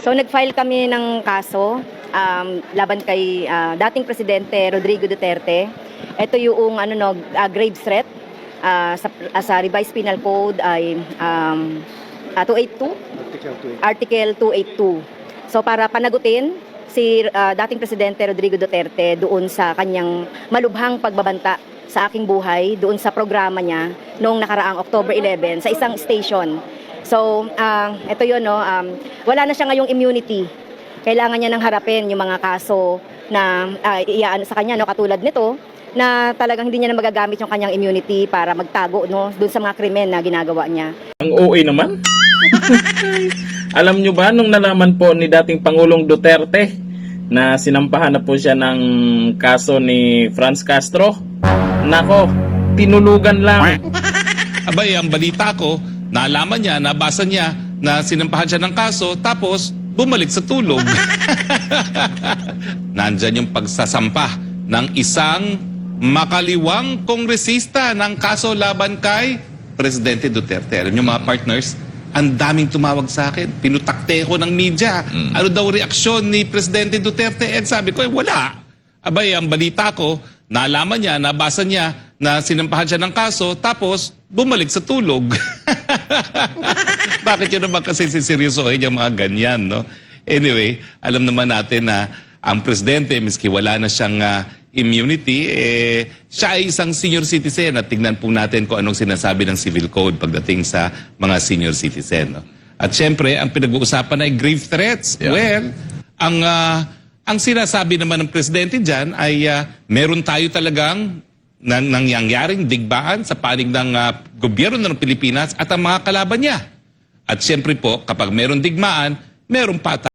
So nag-file kami ng kaso laban kay dating Presidente Rodrigo Duterte. Ito yung grave threat sa revised penal code ay 282, Article 282. So para panagutin si dating Presidente Rodrigo Duterte doon sa kanyang malubhang pagbabanta sa aking buhay doon sa programa niya noong nakaraang October 11 sa isang station. So, ito yun, no? Wala na siya ngayong immunity. Kailangan niya nang harapin yung mga kaso na iaan sa kanya, no? Katulad nito, na talagang hindi niya na magagamit yung kanyang immunity para magtago, no? Doon sa mga krimen na ginagawa niya. Ang OA naman. Alam nyo ba, nung nalaman po ni dating Pangulong Duterte na sinampahan na po siya ng kaso ni Franz Castro, nako, tinulugan lang. Abay, ang balita ko, nalaman niya, nabasa niya na sinampahan siya ng kaso, tapos bumalik sa tulog. Nandyan yung pagsasampa ng isang makaliwang kongresista ng kaso laban kay Presidente Duterte. Alam niyo mga partners, ang daming tumawag sa akin. Pinutakte ko ng media. Ano daw reaksyon ni Presidente Duterte? And sabi ko, wala. Abay, ang balita ko, nalaman niya, nabasa niya na sinampahan siya ng kaso, tapos bumalik sa tulog. Bakit yun naman kasi siseryosohin yung mga ganyan, no? Anyway, alam naman natin na ang presidente, miski wala na siyang immunity, siya ay isang senior citizen at tignan po natin kung anong sinasabi ng civil code pagdating sa mga senior citizen, no? At syempre, ang pinag-uusapan ay grave threats. Yeah. Well, ang sinasabi naman ng presidente dyan ay meron tayo talagang nangyayaring digmaan sa panig ng gobyerno ng Pilipinas at ang mga kalaban niya. At siyempre po, kapag meron digmaan, meron patay.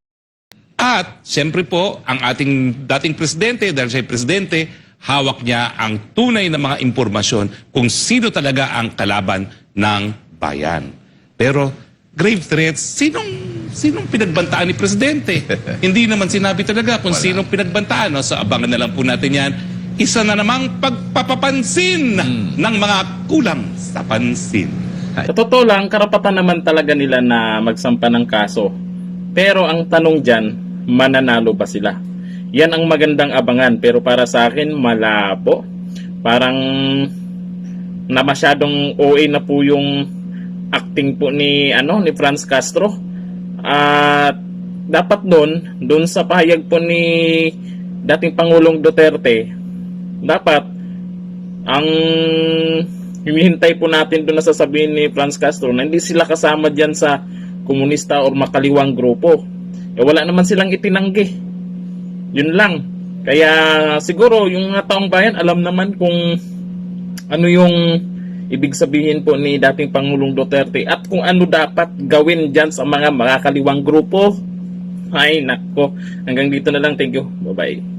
At siyempre po, ang ating dating presidente, dahil siya presidente, hawak niya ang tunay na mga impormasyon kung sino talaga ang kalaban ng bayan. Pero grave threats, sinong pinagbantaan ni presidente? Hindi naman sinabi talaga kung sinong pinagbantaan. No? So abangan na lang po natin yan. Isa na namang pagpapapansin ng mga kulang sa pansin. Sa totoo lang, karapatan naman talaga nila na magsampa ng kaso. Pero ang tanong dyan, mananalo ba sila? Yan ang magandang abangan. Pero para sa akin, malabo. Parang na masyadong OA na po yung acting po ni Franz Castro. At dapat doon sa pahayag po ni dating Pangulong Duterte, dapat ang hinihintay po natin doon na sasabihin ni Franz Castro na hindi sila kasama dyan sa komunista o makaliwang grupo. Wala naman silang itinanggi. Yun lang. Kaya siguro yung mga taong bayan alam naman kung ano yung ibig sabihin po ni dating Pangulong Duterte at kung ano dapat gawin dyan sa mga makakaliwang grupo. Ay, nako. Hanggang dito na lang. Thank you. Bye-bye.